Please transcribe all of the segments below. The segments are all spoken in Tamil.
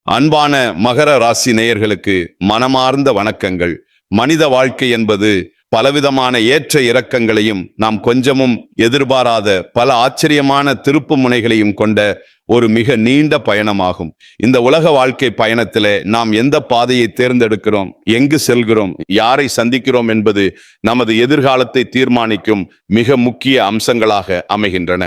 அன்பான மகர ராசி நேயர்களுக்கு மனமார்ந்த வணக்கங்கள். மனித வாழ்க்கை என்பது பலவிதமான ஏற்ற இறக்கங்களையும் நாம் கொஞ்சமும் எதிர்பாராத பல ஆச்சரியமான திருப்பு முனைகளையும் கொண்ட ஒரு மிக நீண்ட பயணமாகும். இந்த உலக வாழ்க்கை பயணத்திலே நாம் எந்த பாதையை தேர்ந்தெடுக்கிறோம், எங்கு செல்கிறோம், யாரை சந்திக்கிறோம் என்பது நமது எதிர்காலத்தை தீர்மானிக்கும் மிக முக்கிய அம்சங்களாக அமைகின்றன.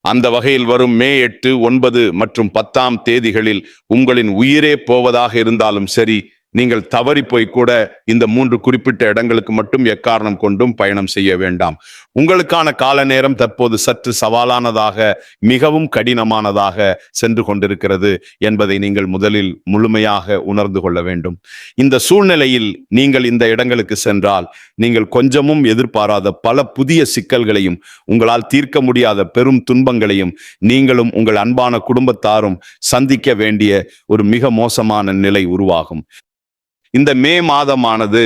அந்த வகையில் வரும் மே 8, 9 மற்றும் 10 தேதிகளில் உங்களின் உயிரே போவதாக இருந்தாலும் சரி, நீங்கள் தவறி போய் கூட இந்த 3 குறிப்பிட்ட இடங்களுக்கு மட்டும் எக்காரணம் கொண்டும் பயணம் செய்ய வேண்டாம். உங்களுக்கான கால நேரம் தற்போது சற்று சவாலானதாக, மிகவும் கடினமானதாக சென்று கொண்டிருக்கிறது என்பதை நீங்கள் முதலில் முழுமையாக உணர்ந்து கொள்ள வேண்டும். இந்த சூழ்நிலையில் நீங்கள் இந்த இடங்களுக்கு சென்றால் நீங்கள் கொஞ்சமும் எதிர்பாராத பல புதிய சிக்கல்களையும், உங்களால் தீர்க்க முடியாத பெரும் துன்பங்களையும் நீங்களும் உங்கள் அன்பான குடும்பத்தாரும் சந்திக்க வேண்டிய ஒரு மிக மோசமான நிலை உருவாகும். இந்த மே மாதமானது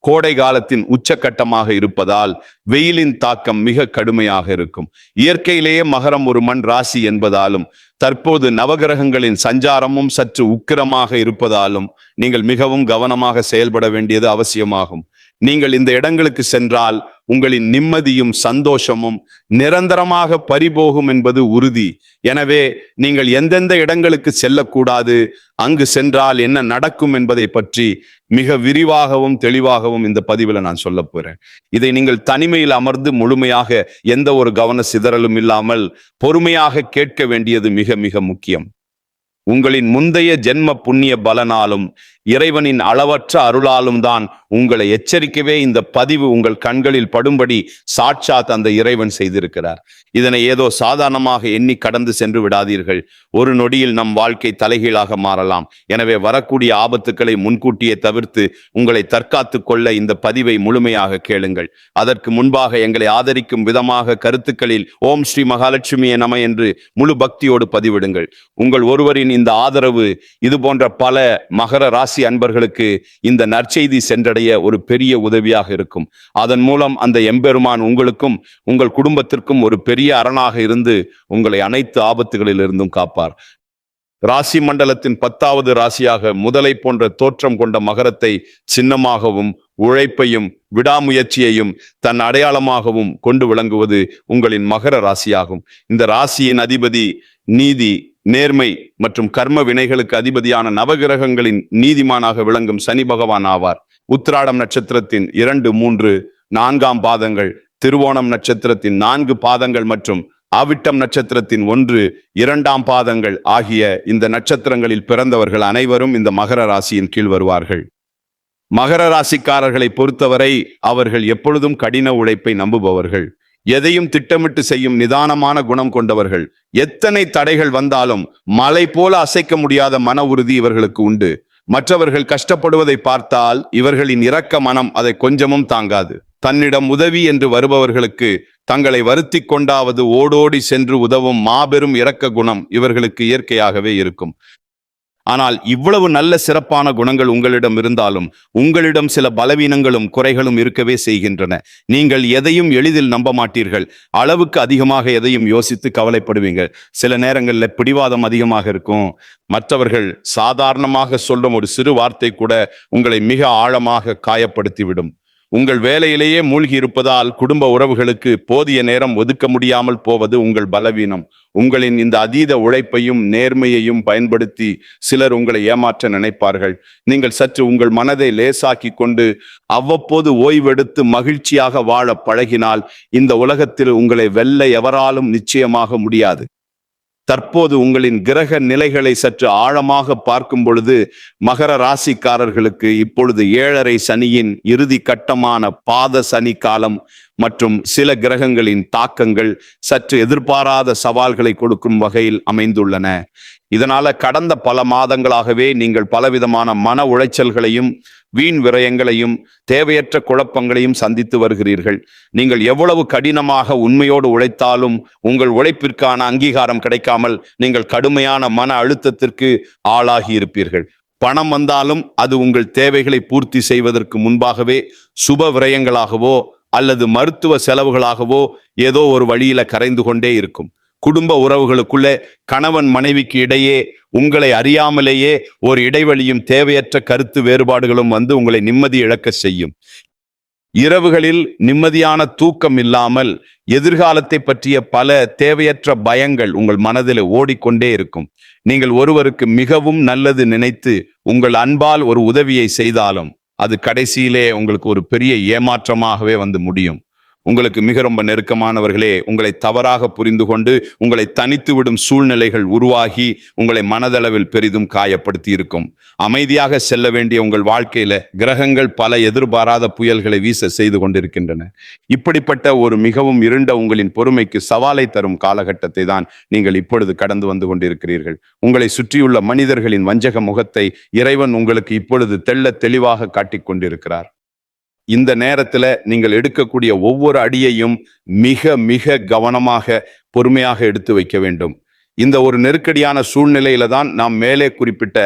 கோடை காலத்தின் உச்சக்கட்டமாக இருப்பதால் வெயிலின் தாக்கம் மிக கடுமையாக இருக்கும். இயற்கையிலேயே மகரம் ஒரு மண் ராசி என்பதாலும் தற்போது நவகிரகங்களின் சஞ்சாரமும் சற்று உக்கிரமாக இருப்பதாலும் நீங்கள் மிகவும் கவனமாக செயல்பட வேண்டியது அவசியமாகும். நீங்கள் இந்த இடங்களுக்கு சென்றால் உங்களின் நிம்மதியும் சந்தோஷமும் நிரந்தரமாக பறிபோகும் என்பது உறுதி. எனவே நீங்கள் எந்தெந்த இடங்களுக்கு செல்லக்கூடாது, அங்கு சென்றால் என்ன நடக்கும் என்பதை பற்றி மிக விரிவாகவும் தெளிவாகவும் இந்த பதிவில் நான் சொல்ல போறேன். இதை நீங்கள் தனிமையில் அமர்ந்து முழுமையாக எந்த ஒரு கவன சிதறலும் இல்லாமல் பொறுமையாக கேட்க வேண்டியது மிக மிக முக்கியம். உங்களின் முந்தைய ஜென்ம புண்ணிய பலனாலும் இறைவனின் அளவற்ற அருளாலும் தான் உங்களை எச்சரிக்கவே இந்த பதிவு உங்கள் கண்களில் படும்படி சாட்சாத் அந்த இறைவன் செய்திருக்கிறார். இதனை ஏதோ சாதாரணமாக எண்ணி கடந்து சென்று விடாதீர்கள். ஒரு நொடியில் நம் வாழ்க்கை தலைகீழாக மாறலாம். எனவே வரக்கூடிய ஆபத்துக்களை முன்கூட்டியே தவிர்த்து உங்களை தற்காத்து கொள்ள இந்த பதிவை முழுமையாக கேளுங்கள். அதற்கு முன்பாக எங்களை ஆதரிக்கும் விதமாக கருத்துக்களில் ஓம் ஸ்ரீ மகாலட்சுமியே நம என்று முழு பக்தியோடு பதிவிடுங்கள். உங்கள் ஒருவரின் இந்த ஆதரவு இது போன்ற பல மகர ராசி அன்பர்களுக்கு இந்த நற்செய்தி சென்றடைய ஒரு பெரிய உதவியாக இருக்கும். அதன் மூலம் அந்த எம்பெருமான் உங்களுக்கும் உங்கள் குடும்பத்திற்கும் ஒரு பெரிய அரணாக இருந்து உங்களை அனைத்து ஆபத்துகளில் இருந்தும் காப்பார். ராசி மண்டலத்தின் 10வது ராசியாக முதலை போன்ற தோற்றம் கொண்ட மகரத்தை சின்னமாகவும் உழைப்பையும் விடாமுயற்சியையும் தன் அடையாளமாகவும் கொண்டு விளங்குவது உங்களின் மகர ராசியாகும். இந்த ராசியின் அதிபதி நீதி, நேர்மை மற்றும் கர்ம வினைகளுக்கு அதிபதியான நவகிரகங்களின் நீதிமானாக விளங்கும் சனி பகவான் ஆவார். உத்திராடம் நட்சத்திரத்தின் 2, 3, 4 பாதங்கள், திருவோணம் நட்சத்திரத்தின் 4 பாதங்கள் மற்றும் அவிட்டம் நட்சத்திரத்தின் 1, 2 பாதங்கள் ஆகிய இந்த நட்சத்திரங்களில் பிறந்தவர்கள் அனைவரும் இந்த மகர ராசியின் கீழ் வருவார்கள். மகர ராசிக்காரர்களை பொறுத்தவரை அவர்கள் எப்பொழுதும் கடின உழைப்பை நம்புபவர்கள், எதையும் திட்டமிட்டு செய்யும் நிதானமான குணம் கொண்டவர்கள். எத்தனை தடைகள் வந்தாலும் மலை போல அசைக்க முடியாத மன உறுதி இவர்களுக்கு உண்டு. மற்றவர்கள் கஷ்டப்படுவதை பார்த்தால் இவர்களின் இரக்க மனம் அதை கொஞ்சமும் தாங்காது. தன்னிடம் உதவி என்று வருபவர்களுக்கு தங்களை வருத்தி கொண்டாவது ஓடோடி சென்று உதவும் மாபெரும் இரக்க குணம் இவர்களுக்கு இயற்கையாகவே இருக்கும். ஆனால் இவ்வளவு நல்ல சிறப்பான குணங்கள் உங்களிடம் இருந்தாலும் உங்களிடம் சில பலவீனங்களும் குறைகளும் இருக்கவே செய்கின்றன. நீங்கள் எதையும் எளிதில் நம்ப மாட்டீர்கள். அளவுக்கு அதிகமாக எதையும் யோசித்து கவலைப்படுவீங்க. சில நேரங்களில் பிடிவாதம் அதிகமாக இருக்கும். மற்றவர்கள் சாதாரணமாக சொல்லும் ஒரு சிறு வார்த்தை கூட உங்களை மிக ஆழமாக காயப்படுத்திவிடும். உங்கள் வேலையிலேயே மூழ்கி இருப்பதால் குடும்ப உறவுகளுக்கு போதிய நேரம் ஒதுக்க முடியாமல் போவது உங்கள் பலவீனம். உங்களின் இந்த அதீத உழைப்பையும் நேர்மையையும் பயன்படுத்தி சிலர் உங்களை ஏமாற்ற நினைப்பார்கள். நீங்கள் சற்று உங்கள் மனதை லேசாக்கி கொண்டு அவ்வப்போது ஓய்வெடுத்து மகிழ்ச்சியாக வாழ பழகினால் இந்த உலகத்தில் உங்களை வெல்ல எவராலும் நிச்சயமாக முடியாது. தற்போது உங்களின் கிரக நிலைகளை சற்று ஆழமாக பார்க்கும் பொழுது மகர ராசிக்காரர்களுக்கு இப்பொழுது 7.5 சனியின் இறுதி கட்டமான பாத சனி காலம் மற்றும் சில கிரகங்களின் தாக்கங்கள் சற்று எதிர்பாராத சவால்களை கொடுக்கும் வகையில் அமைந்துள்ளன. இதனால கடந்த பல மாதங்களாகவே நீங்கள் பலவிதமான மன உளைச்சல்களையும் வீண் விரயங்களையும் தேவையற்ற குழப்பங்களையும் சந்தித்து வருகிறீர்கள். நீங்கள் எவ்வளவு கடினமாக உண்மையோடு உழைத்தாலும் உங்கள் உழைப்பிற்கான அங்கீகாரம் கிடைக்காமல் நீங்கள் கடுமையான மன அழுத்தத்திற்கு ஆளாகி இருப்பீர்கள். பணம் வந்தாலும் அது உங்கள் தேவைகளை பூர்த்தி செய்வதற்கு முன்பாகவே சுப விரயங்களாகவோ அல்லது மருத்துவ செலவுகளாகவோ ஏதோ ஒரு வழியில கரைந்து கொண்டே இருக்கும். குடும்ப உறவுகளுக்குள்ளே கணவன் மனைவிக்கு இடையே உங்களை அறியாமலேயே ஒரு இடைவெளியும் தேவையற்ற கருத்து வேறுபாடுகளும் வந்து உங்களை நிம்மதி இழக்க செய்யும். இரவுகளில் நிம்மதியான தூக்கம் இல்லாமல் எதிர்காலத்தை பற்றிய பல தேவையற்ற பயங்கள் உங்கள் மனதில் ஓடிக்கொண்டே இருக்கும். நீங்கள் ஒருவருக்கு மிகவும் நல்லது நினைத்து உங்கள் அன்பால் ஒரு உதவியை செய்தாலும் அது கடைசியிலே உங்களுக்கு ஒரு பெரிய ஏமாற்றமாகவே வந்து முடியும். உங்களுக்கு மிக ரொம்ப நெருக்கமானவர்களே உங்களை தவறாக புரிந்து கொண்டு உங்களை தனித்து விடும் சூழ்நிலைகள் உருவாகி உங்களை மனதளவில் பெரிதும் காயப்படுத்தி இருக்கும். அமைதியாக செல்ல வேண்டிய உங்கள் வாழ்க்கையில கிரகங்கள் பல எதிர்பாராத புயல்களை வீச செய்து கொண்டிருக்கின்றன. இப்படிப்பட்ட ஒரு மிகவும் இருண்ட உங்களின் பொறுமைக்கு சவாலை தரும் காலகட்டத்தை தான் நீங்கள் இப்பொழுது கடந்து வந்து கொண்டிருக்கிறீர்கள். உங்களை சுற்றியுள்ள மனிதர்களின் வஞ்சக முகத்தை இறைவன் உங்களுக்கு இப்பொழுது தெள்ள தெளிவாக காட்டிக் கொண்டிருக்கிறார். இந்த நேரத்துல நீங்கள் எடுக்கக்கூடிய ஒவ்வொரு அடியையும் மிக மிக கவனமாக பொறுமையாக எடுத்து வைக்க வேண்டும். இந்த ஒரு நெருக்கடியான சூழ்நிலையில தான் நாம் மேலே குறிப்பிட்ட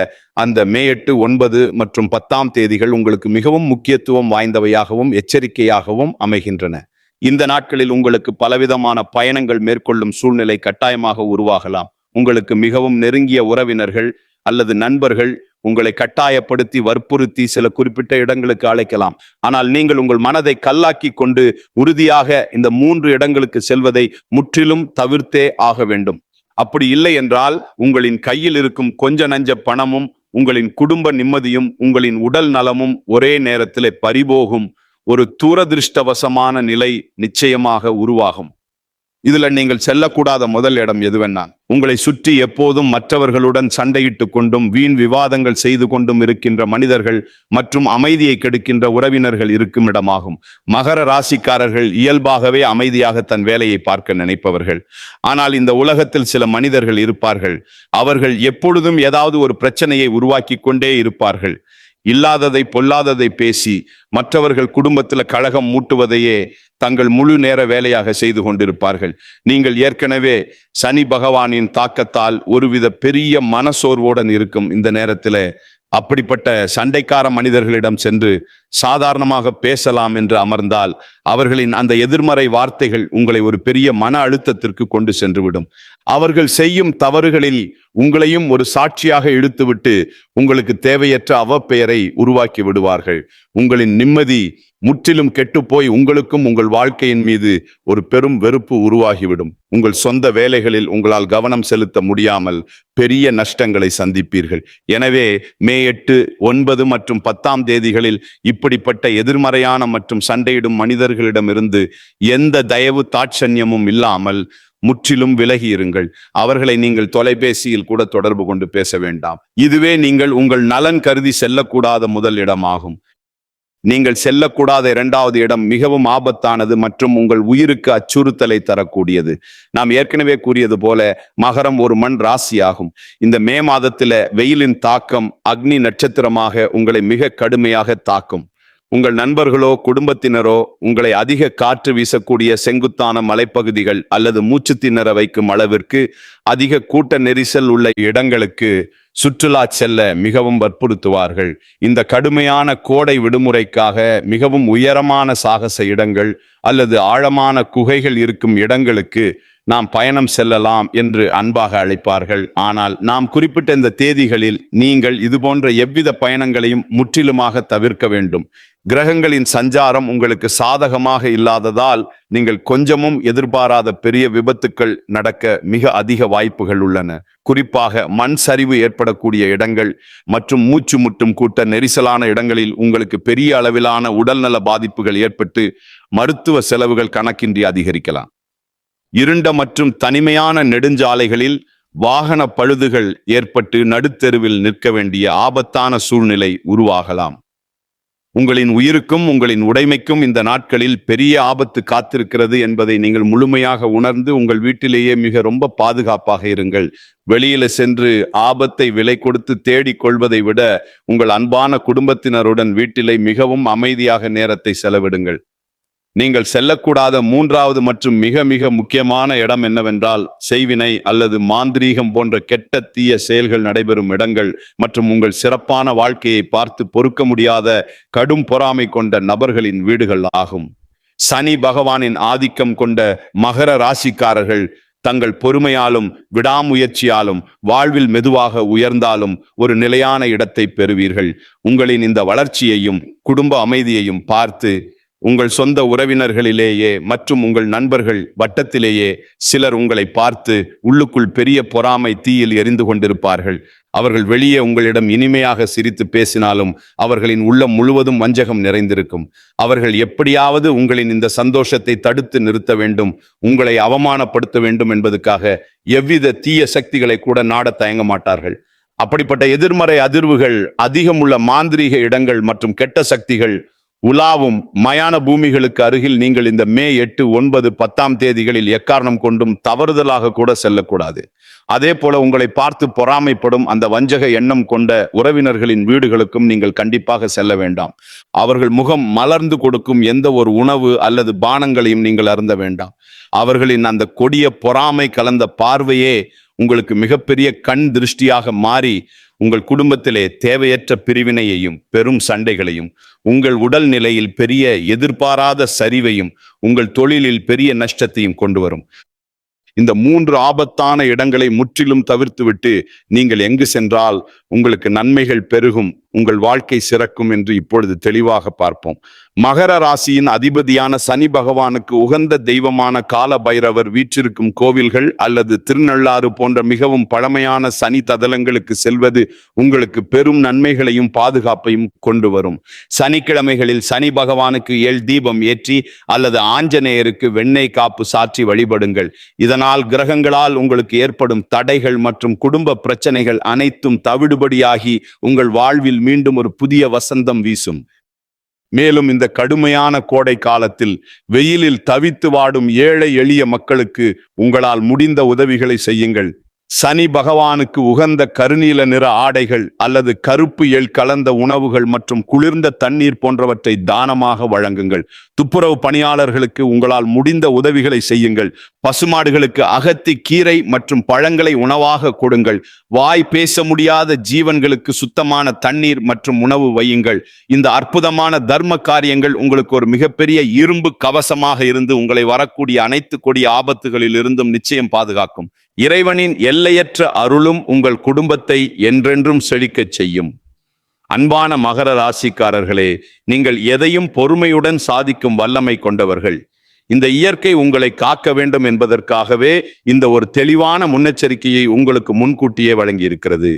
அந்த மே 8, 9 மற்றும் 10 தேதிகள் உங்களுக்கு மிகவும் முக்கியத்துவம் வாய்ந்தவையாகவும் எச்சரிக்கையாகவும் அமைகின்றன. இந்த நாட்களில் உங்களுக்கு பலவிதமான பயணங்கள் மேற்கொள்ளும் சூழ்நிலை கட்டாயமாக உருவாகலாம். உங்களுக்கு மிகவும் நெருங்கிய உறவினர்கள் அல்லது நண்பர்கள் உங்களை கட்டாயப்படுத்தி வற்புறுத்தி சில குறிப்பிட்ட இடங்களுக்கு அழைக்கலாம். ஆனால் நீங்கள் உங்கள் மனதை கல்லாக்கி கொண்டு உறுதியாக இந்த 3 இடங்களுக்கு செல்வதை முற்றிலும் தவிர்த்தே ஆக வேண்டும். அப்படி இல்லை என்றால் உங்களின் கையில் இருக்கும் கொஞ்ச நஞ்ச பணமும் உங்களின் குடும்ப நிம்மதியும் உங்களின் உடல் நலமும் ஒரே நேரத்தில் பறிபோகும் ஒரு துரதிருஷ்டவசமான நிலை நிச்சயமாக உருவாகும். இதுல நீங்கள் செல்லக்கூடாத முதல் இடம் எதுவென்னா, உங்களை சுற்றி எப்போதும் மற்றவர்களுடன் சண்டையிட்டு கொண்டும் வீண் விவாதங்கள் செய்து கொண்டும் இருக்கின்ற மனிதர்கள் மற்றும் அமைதியை கெடுக்கின்ற உறவினர்கள் இருக்கும் இடமாகும். மகர ராசிக்காரர்கள் இயல்பாகவே அமைதியாக தன் வேலையை பார்க்க நினைப்பவர்கள். ஆனால் இந்த உலகத்தில் சில மனிதர்கள் இருப்பார்கள். அவர்கள் எப்பொழுதும் ஏதாவது ஒரு பிரச்சனையை உருவாக்கி கொண்டே இருப்பார்கள். இல்லாததை பொல்லாததை பேசி மற்றவர்கள் குடும்பத்தில் கழகம் மூட்டுவதையே தங்கள் முழு நேர வேலையாக செய்து கொண்டிருப்பார்கள். நீங்கள் ஏற்கனவே சனி பகவானின் தாக்கத்தால் ஒருவித பெரிய மனசோர்வுடன் இருக்கும் இந்த நேரத்தில் அப்படிப்பட்ட சண்டைக்கார மனிதர்களிடம் சென்று சாதாரணமாக பேசலாம் என்று அமர்ந்தால் அவர்களின் அந்த எதிர்மறை வார்த்தைகள் உங்களை ஒரு பெரிய மன அழுத்தத்திற்கு கொண்டு சென்றுவிடும். அவர்கள் செய்யும் தவறுகளில் உங்களையும் ஒரு சாட்சியாக இழுத்துவிட்டு உங்களுக்கு தேவையற்ற அவப்பெயரை உருவாக்கி விடுவார்கள். உங்களின் நிம்மதி முற்றிலும் கெட்டுப்போய் உங்களுக்கும் உங்கள் வாழ்க்கையின் மீது ஒரு பெரும் வெறுப்பு உருவாகிவிடும். உங்கள் சொந்த வேலைகளில் உங்களால் கவனம் செலுத்த முடியாமல் பெரிய நஷ்டங்களை சந்திப்பீர்கள். எனவே மே 8, 9 மற்றும் 10 தேதிகளில் இப்படிப்பட்ட எதிர்மறையான மற்றும் சண்டையிடும் மனிதர்களிடமிருந்து எந்த தயவு தாட்சண்யமும் இல்லாமல் முற்றிலும் விலகி இருங்கள். அவர்களை நீங்கள் தொலைபேசியில் கூட தொடர்பு கொண்டு பேச வேண்டாம். இதுவே நீங்கள் உங்கள் நலன் கருதி செல்லக்கூடாத முதல் இடமாகும். நீங்கள் செல்லக்கூடாத 2வது இடம் மிகவும் ஆபத்தானது மற்றும் உங்கள் உயிருக்கு அச்சுறுத்தலை தரக்கூடியது. நாம் ஏற்கனவே கூறியது போல மகரம் ஒரு மண் ராசியாகும். இந்த மே மாதத்துல வெயிலின் தாக்கம் அக்னி நட்சத்திரமாக உங்களை மிக கடுமையாக தாக்கும். உங்கள் நண்பர்களோ குடும்பத்தினரோ உங்களை அதிக காற்று வீசக்கூடிய செங்குத்தான மலைப்பகுதிகள் அல்லது மூச்சு திணற வைக்கும் அளவிற்கு அதிக கூட்ட நெரிசல் உள்ள இடங்களுக்கு சுற்றுலா செல்ல மிகவும் வற்புறுத்துவார்கள். இந்த கடுமையான கோடை விடுமுறைக்காக மிகவும் உயரமான சாகச இடங்கள் அல்லது ஆழமான குகைகள் இருக்கும் இடங்களுக்கு நாம் பயணம் செல்லலாம் என்று அன்பாக அழைப்பார்கள். ஆனால் நாம் குறிப்பிட்ட இந்த தேதிகளில் நீங்கள் இது போன்ற எவ்வித பயணங்களையும் முற்றிலுமாக தவிர்க்க வேண்டும். கிரகங்களின் சஞ்சாரம் உங்களுக்கு சாதகமாக இல்லாததால் நீங்கள் கொஞ்சமும் எதிர்பாராத பெரிய விபத்துக்கள் நடக்க மிக அதிக வாய்ப்புகள் உள்ளன. குறிப்பாக மண் சரிவு ஏற்படக்கூடிய இடங்கள் மற்றும் மூச்சு முட்டும் கூட்ட நெரிசலான இடங்களில் உங்களுக்கு பெரிய அளவிலான உடல்நல பாதிப்புகள் ஏற்பட்டு மருத்துவ செலவுகள் கணக்கின்றி அதிகரிக்கலாம். இருண்ட மற்றும் தனிமையான நெடுஞ்சாலைகளில் வாகன பழுதுகள் ஏற்பட்டு நடுத்தெருவில் நிற்க வேண்டிய ஆபத்தான சூழ்நிலை உருவாகலாம். உங்களின் உயிருக்கும் உங்களின் உடைமைக்கும் இந்த நாட்களில் பெரிய ஆபத்து காத்திருக்கிறது என்பதை நீங்கள் முழுமையாக உணர்ந்து உங்கள் வீட்டிலேயே மிக ரொம்ப பாதுகாப்பாக இருங்கள். வெளியில சென்று ஆபத்தை விலை கொடுத்து தேடிக் கொள்வதை விட உங்கள் அன்பான குடும்பத்தினருடன் வீட்டிலே மிகவும் அமைதியாக நேரத்தை செலவிடுங்கள். நீங்கள் செல்லக்கூடாத 3வது மற்றும் மிக மிக முக்கியமான இடம் என்னவென்றால் செய்வினை அல்லது மாந்திரீகம் போன்ற கெட்ட தீய செயல்கள் நடைபெறும் இடங்கள் மற்றும் உங்கள் சிறப்பான வாழ்க்கையை பார்த்து பொறுக்க முடியாத கடும் பொறாமை கொண்ட நபர்களின் வீடுகள் ஆகும். சனி பகவானின் ஆதிக்கம் கொண்ட மகர ராசிக்காரர்கள் தங்கள் பொறுமையாலும் விடாமுயற்சியாலும் வாழ்வில் மெதுவாக உயர்ந்தாலும் ஒரு நிலையான இடத்தை பெறுவீர்கள். உங்களின் இந்த வளர்ச்சியையும் குடும்ப அமைதியையும் பார்த்து உங்கள் சொந்த உறவினர்களிலேயே மற்றும் உங்கள் நண்பர்கள் வட்டத்திலேயே சிலர் உங்களை பார்த்து உள்ளுக்குள் பெரிய பொறாமை தீயில் எரிந்து கொண்டிருப்பார்கள். அவர்கள் வெளியே உங்களிடம் இனிமையாக சிரித்து பேசினாலும் அவர்களின் உள்ளம் முழுவதும் வஞ்சகம் நிறைந்திருக்கும். அவர்கள் எப்படியாவது உங்களின் இந்த சந்தோஷத்தை தடுத்து நிறுத்த வேண்டும், உங்களை அவமானப்படுத்த வேண்டும் என்பதற்காக எவ்வித தீய சக்திகளை கூட நாட தயங்க மாட்டார்கள். அப்படிப்பட்ட எதிர்மறை அதிர்வுகள், அதிகமுள்ள மாந்திரீக இடங்கள் மற்றும் கெட்ட சக்திகள் உலாவும் மயான பூமிகளுக்கு அருகில் நீங்கள் இந்த மே 8, 9, 10 தேதிகளில் எக்காரணம் கொண்டும் தவறுதலாக கூட செல்லக்கூடாது. அதே போல உங்களை பார்த்து பொறாமைப்படும் அந்த வஞ்சக எண்ணம் கொண்ட உறவினர்களின் வீடுகளுக்கும் நீங்கள் கண்டிப்பாக செல்ல வேண்டாம். அவர்கள் முகம் மலர்ந்து கொடுக்கும் எந்த ஒரு உணவு அல்லது பானங்களையும் நீங்கள் அருந்த வேண்டாம். அவர்களின் அந்த கொடிய பொறாமை கலந்த பார்வையே உங்களுக்கு மிகப்பெரிய கண் திருஷ்டியாக மாறி உங்கள் குடும்பத்திலே தேவையற்ற பிரிவினையையும் பெரும் சண்டைகளையும், உங்கள் உடல் நிலையில் பெரிய எதிர்பாராத சரிவையும், உங்கள் தொழிலில் பெரிய நஷ்டத்தையும் கொண்டு வரும். இந்த 3 ஆபத்தான இடங்களை முற்றிலும் தவிர்த்துவிட்டு நீங்கள் எங்கு சென்றால் உங்களுக்கு நன்மைகள் பெருகும், உங்கள் வாழ்க்கை சிறக்கும் என்று இப்பொழுது தெளிவாக பார்ப்போம். மகர ராசியின் அதிபதியான சனி பகவானுக்கு உகந்த தெய்வமான கால பைரவர் வீற்றிருக்கும் கோவில்கள் அல்லது திருநள்ளாறு போன்ற மிகவும் பழமையான சனி தலங்களுக்கு செல்வது உங்களுக்கு பெரும் நன்மைகளையும் பாதுகாப்பையும் கொண்டு வரும். சனிக்கிழமைகளில் சனி பகவானுக்கு எள் தீபம் ஏற்றி அல்லது ஆஞ்சநேயருக்கு வெண்ணெய் காப்பு சாற்றி வழிபடுங்கள். இதனால் கிரகங்களால் உங்களுக்கு ஏற்படும் தடைகள் மற்றும் குடும்ப பிரச்சனைகள் அனைத்தும் தவிடுபடியாகி உங்கள் வாழ்வில் மீண்டும் ஒரு புதிய வசந்தம் வீசும். மேலும் இந்த கடுமையான கோடை காலத்தில் வெயிலில் தவித்து வாடும் ஏழை எளிய மக்களுக்கு உங்களால் முடிந்த உதவிகளை செய்யுங்கள். சனி பகவானுக்கு உகந்த கருநீல நிற ஆடைகள் அல்லது கருப்பு எள் கலந்த உணவுகள் மற்றும் குளிர்ந்த தண்ணீர் போன்றவற்றை தானமாக வழங்குங்கள். துப்புரவு பணியாளர்களுக்கு உங்களால் முடிந்த உதவிகளை செய்யுங்கள். பசுமாடுகளுக்கு அகத்தி கீரை மற்றும் பழங்களை உணவாக கொடுங்கள். வாய் பேச முடியாத ஜீவன்களுக்கு சுத்தமான தண்ணீர் மற்றும் உணவு வையுங்கள். இந்த அற்புதமான தர்ம காரியங்கள் உங்களுக்கு ஒரு மிகப்பெரிய இரும்பு கவசமாக இருந்து உங்களை வரக்கூடிய அனைத்து கொடிய ஆபத்துகளில் இருந்தும் நிச்சயம் பாதுகாக்கும். இறைவனின் எல்லையற்ற அருளும் உங்கள் குடும்பத்தை என்றென்றும் செழிக்கச் செய்யும். அன்பான மகர ராசிக்காரர்களே, நீங்கள் எதையும் பொறுமையுடன் சாதிக்கும் வல்லமை கொண்டவர்கள். இந்த இயற்கை உங்களை காக்க வேண்டும் என்பதற்காகவே இந்த ஒரு தெளிவான முன்னெச்சரிக்கையை உங்களுக்கு முன்கூட்டியே வழங்கி இருக்கிறது.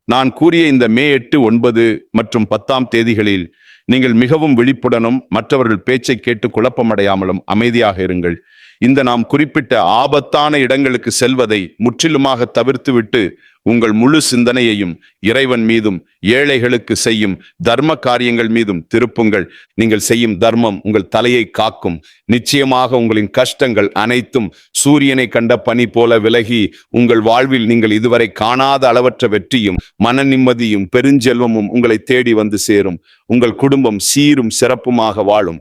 நான் கூறிய இந்த மே 8, 9 மற்றும் 10 தேதிகளில் நீங்கள் மிகவும் விழிப்புடனும் மற்றவர்கள் பேச்சை கேட்டு குழப்பமடையாமலும் அமைதியாக இருங்கள். இந்த நாம் குறிப்பிட்ட ஆபத்தான இடங்களுக்கு செல்வதை முற்றிலுமாக தவிர்த்துவிட்டு உங்கள் முழு சிந்தனையையும் இறைவன் மீதும் ஏழைகளுக்கு செய்யும் தர்ம காரியங்கள் மீதும் திருப்புங்கள். நீங்கள் செய்யும் தர்மம் உங்கள் தலையை காக்கும். நிச்சயமாக உங்களின் கஷ்டங்கள் அனைத்தும் சூரியனை கண்ட பனி போல விலகி உங்கள் வாழ்வில் நீங்கள் இதுவரை காணாத அளவற்ற வெற்றியும் மன நிம்மதியும் பெருஞ்செல்வமும் உங்களை தேடி வந்து சேரும். உங்கள் குடும்பம் சீரும் சிறப்புமாக வாழும்.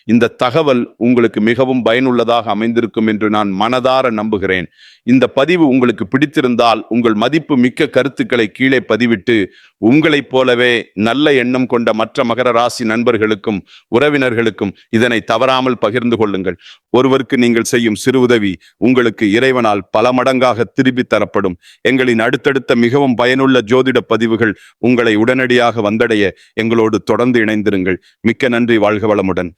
இந்த தகவல் உங்களுக்கு மிகவும் பயனுள்ளதாக அமைந்திருக்கும் என்று நான் மனதார நம்புகிறேன். இந்த பதிவு உங்களுக்கு பிடித்திருந்தால் உங்கள் மதிப்பு மிக்க கருத்துக்களை கீழே பதிவிட்டு உங்களைப் போலவே நல்ல எண்ணம் கொண்ட மற்ற மகர ராசி நண்பர்களுக்கும் உறவினர்களுக்கும் இதனை தவறாமல் பகிர்ந்து கொள்ளுங்கள். ஒருவருக்கு நீங்கள் செய்யும் சிறு உதவி உங்களுக்கு இறைவனால் பல மடங்காக திருப்பி தரப்படும். எங்களின் அடுத்தடுத்த மிகவும் பயனுள்ள ஜோதிட பதிவுகள் உங்களை உடனடியாக வந்தடைய எங்களோடு தொடர்ந்து இணைந்திருங்கள். மிக்க நன்றி. வாழ்க வளமுடன்.